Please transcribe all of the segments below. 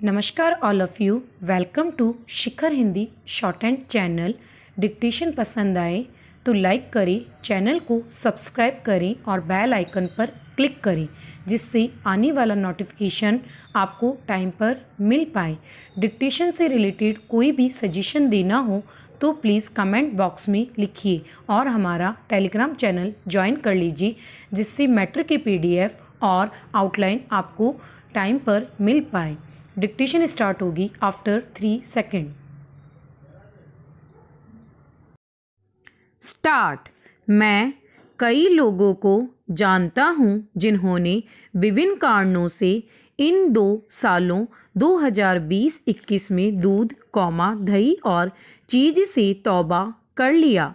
नमस्कार all of you. Welcome to Shikhar Hindi shorthand channel. Dictation पसंद आए तो लाइक करें, चैनल को सब्सक्राइब करें और बेल आइकन पर क्लिक करें जिससे आने वाला नोटिफिकेशन आपको टाइम पर मिल पाए। डिक्टेशन से रिलेटेड कोई भी सजेशन देना हो तो प्लीज़ कमेंट बॉक्स में लिखिए और हमारा टेलीग्राम चैनल ज्वाइन कर लीजिए जिससे मैटर के PDF और आउटलाइन आपको टाइम पर मिल पाए। डिक्टेशन स्टार्ट होगी आफ्टर 3 सेकेंड। स्टार्ट। मैं कई लोगों को जानता हूं जिन्होंने विभिन्न कारणों से इन 2 सालों 2020-21 में दूध, दही और चीज़ से तौबा कर लिया,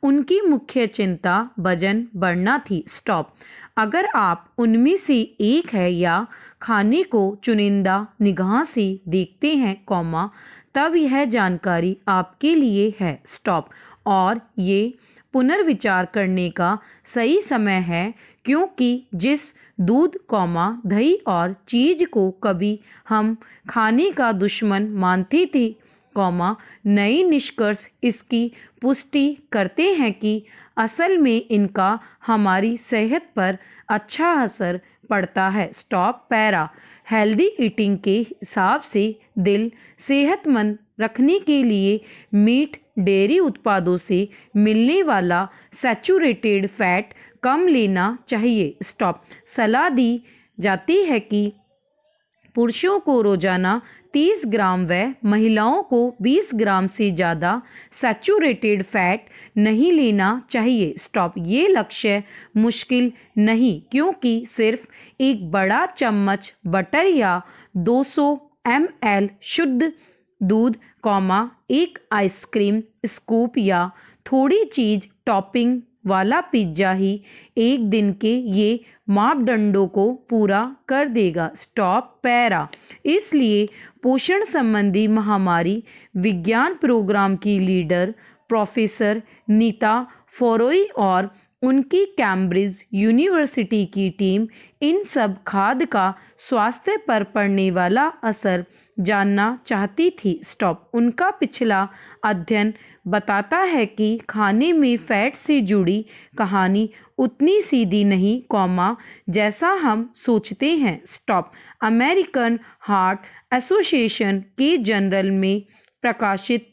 उनकी मुख्य चिंता वजन बढ़ना थी। स्टॉप। अगर आप उनमें से एक है या खाने को चुनिंदा निगाह से देखते हैं, तब यह जानकारी आपके लिए है। स्टॉप। और ये पुनर्विचार करने का सही समय है क्योंकि जिस दूध, दही और चीज़ को कभी हम खाने का दुश्मन मानते थे, नए निष्कर्ष इसकी पुष्टि करते हैं कि असल में इनका हमारी सेहत पर अच्छा असर पड़ता है। स्टॉप। पैरा। हेल्दी ईटिंग के हिसाब से दिल सेहतमंद रखने के लिए मीट, डेयरी उत्पादों से मिलने वाला सैचुरेटेड फैट कम लेना चाहिए। स्टॉप। सलाह दी जाती है कि पुरुषों को रोजाना 30 ग्राम व महिलाओं को 20 ग्राम से ज़्यादा सैचुरेटेड फैट नहीं लेना चाहिए। स्टॉप। ये लक्ष्य मुश्किल नहीं क्योंकि सिर्फ एक बड़ा चम्मच बटर या 200 ml शुद्ध दूध, एक आइसक्रीम स्कूप या थोड़ी चीज़ टॉपिंग वाला पिज्ज़ा ही एक दिन के ये मापदंडों को पूरा कर देगा। स्टॉप। पैरा। इसलिए पोषण संबंधी महामारी विज्ञान प्रोग्राम की लीडर प्रोफेसर नीता फोरोई और उनकी कैम्ब्रिज यूनिवर्सिटी की टीम इन सब खाद्य का स्वास्थ्य पर पड़ने वाला असर जानना चाहती थी। स्टॉप। उनका पिछला अध्ययन बताता है कि खाने में फैट से जुड़ी कहानी उतनी सीधी नहीं, जैसा हम सोचते हैं। स्टॉप। अमेरिकन हार्ट एसोसिएशन के जर्नल में प्रकाशित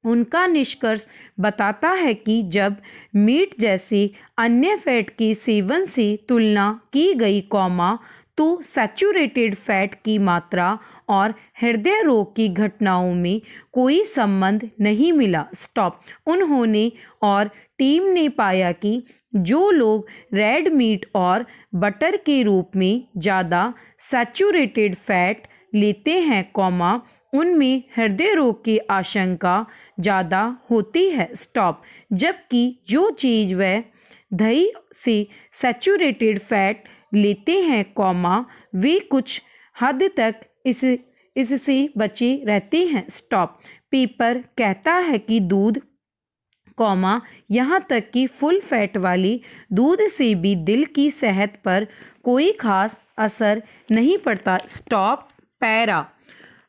उनका निष्कर्ष बताता है कि जब मीट जैसे अन्य फैट के सेवन से तुलना की गई, तो सैचुरेटेड फैट की मात्रा और हृदय रोग की घटनाओं में कोई संबंध नहीं मिला। स्टॉप। उन्होंने और टीम ने पाया कि जो लोग रेड मीट और बटर के रूप में ज़्यादा सैचुरेटेड फैट लेते हैं, उनमें हृदय रोग की आशंका ज़्यादा होती है। स्टॉप। जबकि जो चीज़ व दही से सैचुरेटेड फैट लेते हैं, वे कुछ हद तक इससे बचे रहते हैं। स्टॉप। पेपर कहता है कि दूध, यहाँ तक कि फुल फैट वाली दूध से भी दिल की सेहत पर कोई खास असर नहीं पड़ता। स्टॉप। पैरा।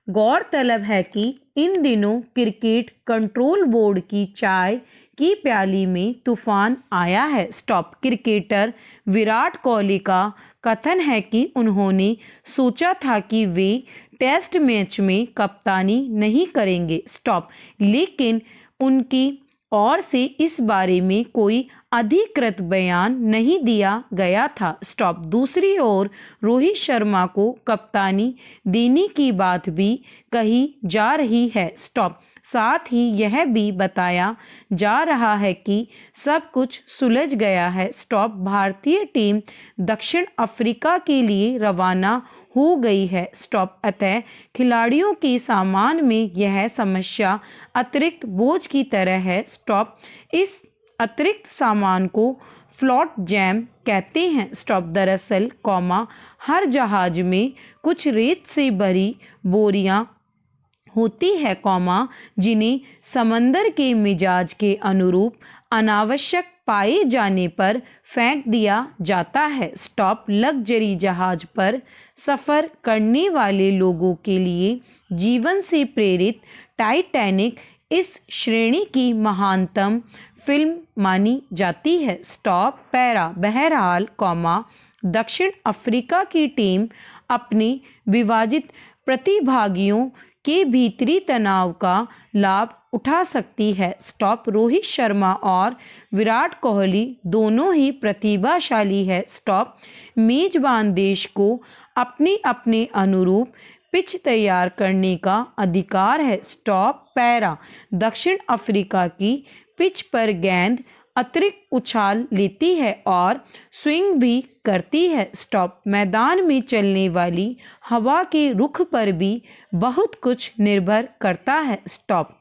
गौरतलब है कि इन दिनों क्रिकेट कंट्रोल बोर्ड की चाय की प्याली में तूफान आया है। स्टॉप। क्रिकेटर विराट कोहली का कथन है कि उन्होंने सोचा था कि वे टेस्ट मैच में कप्तानी नहीं करेंगे। स्टॉप। लेकिन उनकी ओर से इस बारे में कोई अधिकृत बयान नहीं दिया गया था। स्टॉप। दूसरी ओर रोहित शर्मा को कप्तानी देने की बात भी कही जा रही है। स्टॉप। साथ ही यह भी बताया जा रहा है कि सब कुछ सुलझ गया है। स्टॉप। भारतीय टीम दक्षिण अफ्रीका के लिए रवाना हो गई है। स्टॉप। अतः खिलाड़ियों के सामान में यह समस्या अतिरिक्त बोझ की तरह है। स्टॉप। इस अतिरिक्त सामान को फ्लोट जैम कहते हैं। स्टॉप। दरअसल, हर जहाज में कुछ रेत से भरी बोरियां होती है कॉमा जिन्हें समंदर के मिजाज के अनुरूप अनावश्यक पाए जाने पर फेंक दिया जाता है। स्टॉप लग्जरी जहाज पर सफ़र करने वाले लोगों के लिए जीवन से प्रेरित टाइटैनिक इस श्रेणी की महानतम फिल्म मानी जाती है। स्टॉप पैरा बहरहाल कॉमा दक्षिण अफ्रीका की टीम अपने विभाजित प्रतिभागियों के भीतरी तनाव का लाभ उठा सकती है। स्टॉप रोहित शर्मा और विराट कोहली दोनों ही प्रतिभाशाली है। स्टॉप मेजबान देश को अपने अपने अनुरूप पिच तैयार करने का अधिकार है। स्टॉप पैरा दक्षिण अफ्रीका की पिच पर गेंद अतिरिक्त उछाल लेती है और स्विंग भी करती है। स्टॉप मैदान में चलने वाली हवा के रुख पर भी बहुत कुछ निर्भर करता है। स्टॉप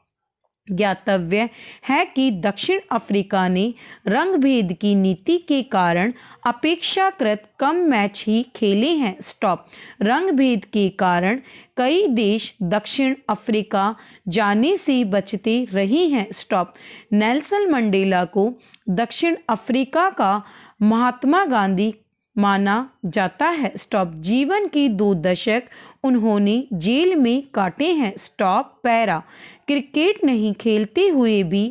ज्ञातव्य है कि दक्षिण अफ्रीका ने रंग भेद की नीति के कारण अपेक्षाकृत कम मैच ही खेले हैं। स्टॉप रंग भेद के कारण कई देश दक्षिण अफ्रीका जाने से बचते रहे हैं। स्टॉप नेल्सन मंडेला को दक्षिण अफ्रीका का महात्मा गांधी माना जाता है। स्टॉप जीवन के 2 दशक उन्होंने जेल में काटे हैं। स्टॉप पैरा क्रिकेट नहीं खेलते हुए भी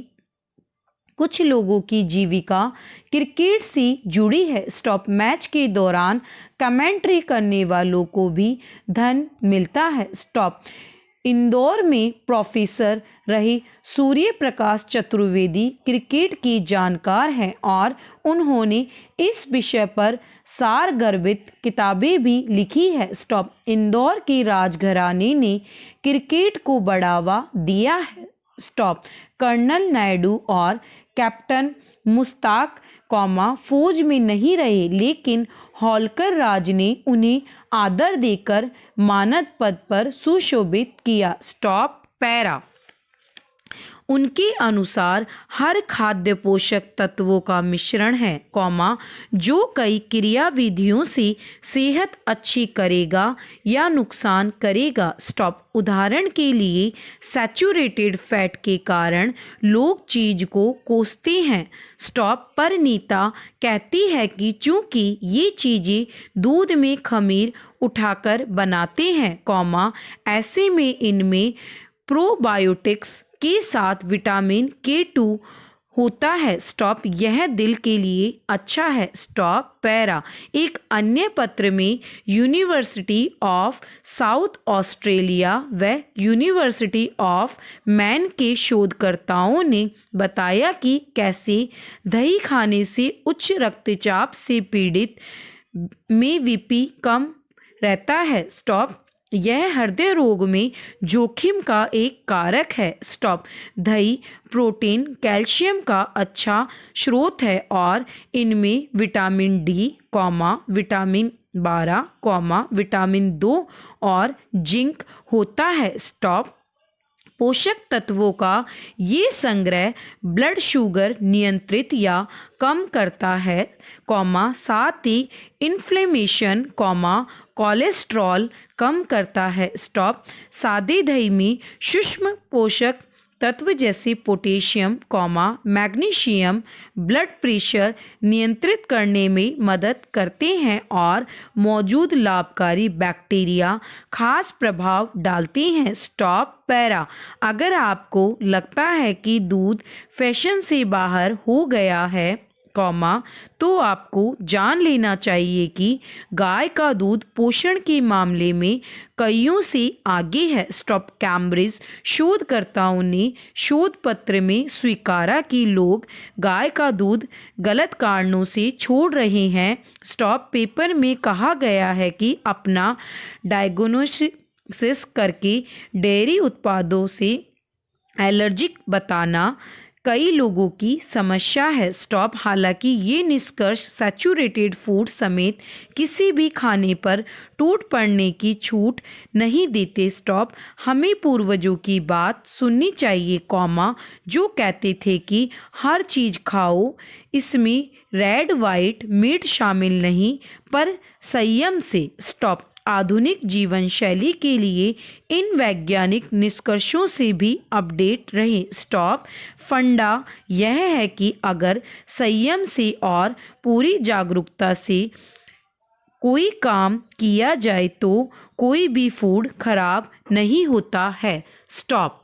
कुछ लोगों की जीविका क्रिकेट से जुड़ी है। स्टॉप मैच के दौरान कमेंट्री करने वालों को भी धन मिलता है। स्टॉप इंदौर में प्रोफेसर रहे सूर्य प्रकाश चतुर्वेदी क्रिकेट के जानकार हैं और उन्होंने इस विषय पर सारगर्भित किताबें भी लिखी है। स्टॉप इंदौर के राजघराने ने क्रिकेट को बढ़ावा दिया है। स्टॉप कर्नल नायडू और कैप्टन मुश्ताक कौमा फौज में नहीं रहे, लेकिन होलकर राज ने उन्हें आदर देकर मानद पद पर सुशोभित किया। स्टॉप पैरा उनके अनुसार हर खाद्य पोषक तत्वों का मिश्रण है, कौमा जो कई क्रियाविधियों से सेहत अच्छी करेगा या नुकसान करेगा। स्टॉप उदाहरण के लिए सैचुरेटेड फैट के कारण लोग चीज को कोसते हैं। स्टॉप परिणीता कहती है कि चूंकि ये चीजें दूध में खमीर उठाकर बनाते हैं, कौमा ऐसे में इनमें प्रोबायोटिक्स के साथ विटामिन K2 होता है। स्टॉप यह दिल के लिए अच्छा है। स्टॉप पैरा एक अन्य पत्र में यूनिवर्सिटी ऑफ साउथ ऑस्ट्रेलिया व यूनिवर्सिटी ऑफ मैन के शोधकर्ताओं ने बताया कि कैसे दही खाने से उच्च रक्तचाप से पीड़ित में बीपी कम रहता है। स्टॉप यह हृदय रोग में जोखिम का एक कारक है। स्टॉप दही प्रोटीन कैल्शियम का अच्छा स्रोत है और इनमें विटामिन डी, विटामिन 12, विटामिन 2 और जिंक होता है। स्टॉप पोषक तत्वों का ये संग्रह ब्लड शुगर नियंत्रित या कम करता है, साथ ही इन्फ्लेमेशन, कोलेस्ट्रॉल कम करता है। स्टॉप सादे दही में सूक्ष्म पोषक तत्व जैसे पोटेशियम, मैग्नीशियम ब्लड प्रेशर नियंत्रित करने में मदद करते हैं और मौजूद लाभकारी बैक्टीरिया खास प्रभाव डालते हैं। स्टॉप पैरा अगर आपको लगता है कि दूध फैशन से बाहर हो गया है, तो आपको जान लेना चाहिए कि गाय का दूध पोषण के मामले में कईयों से आगे है। स्टॉप कैम्ब्रिज शोधकर्ताओं ने शोध पत्र में स्वीकारा कि लोग गाय का दूध गलत कारणों से छोड़ रहे हैं। स्टॉप पेपर में कहा गया है कि अपना डायग्नोसिस करके डेयरी उत्पादों से एलर्जिक बताना कई लोगों की समस्या है। स्टॉप हालांकि ये निष्कर्ष सैचुरेटेड फूड समेत किसी भी खाने पर टूट पड़ने की छूट नहीं देते। स्टॉप हमें पूर्वजों की बात सुननी चाहिए, जो कहते थे कि हर चीज़ खाओ, इसमें रेड वाइट मीट शामिल नहीं पर संयम से। स्टॉप आधुनिक जीवन शैली के लिए इन वैज्ञानिक निष्कर्षों से भी अपडेट रहें। स्टॉप। फंडा यह है कि अगर संयम से और पूरी जागरूकता से कोई काम किया जाए तो कोई भी फूड खराब नहीं होता है। स्टॉप।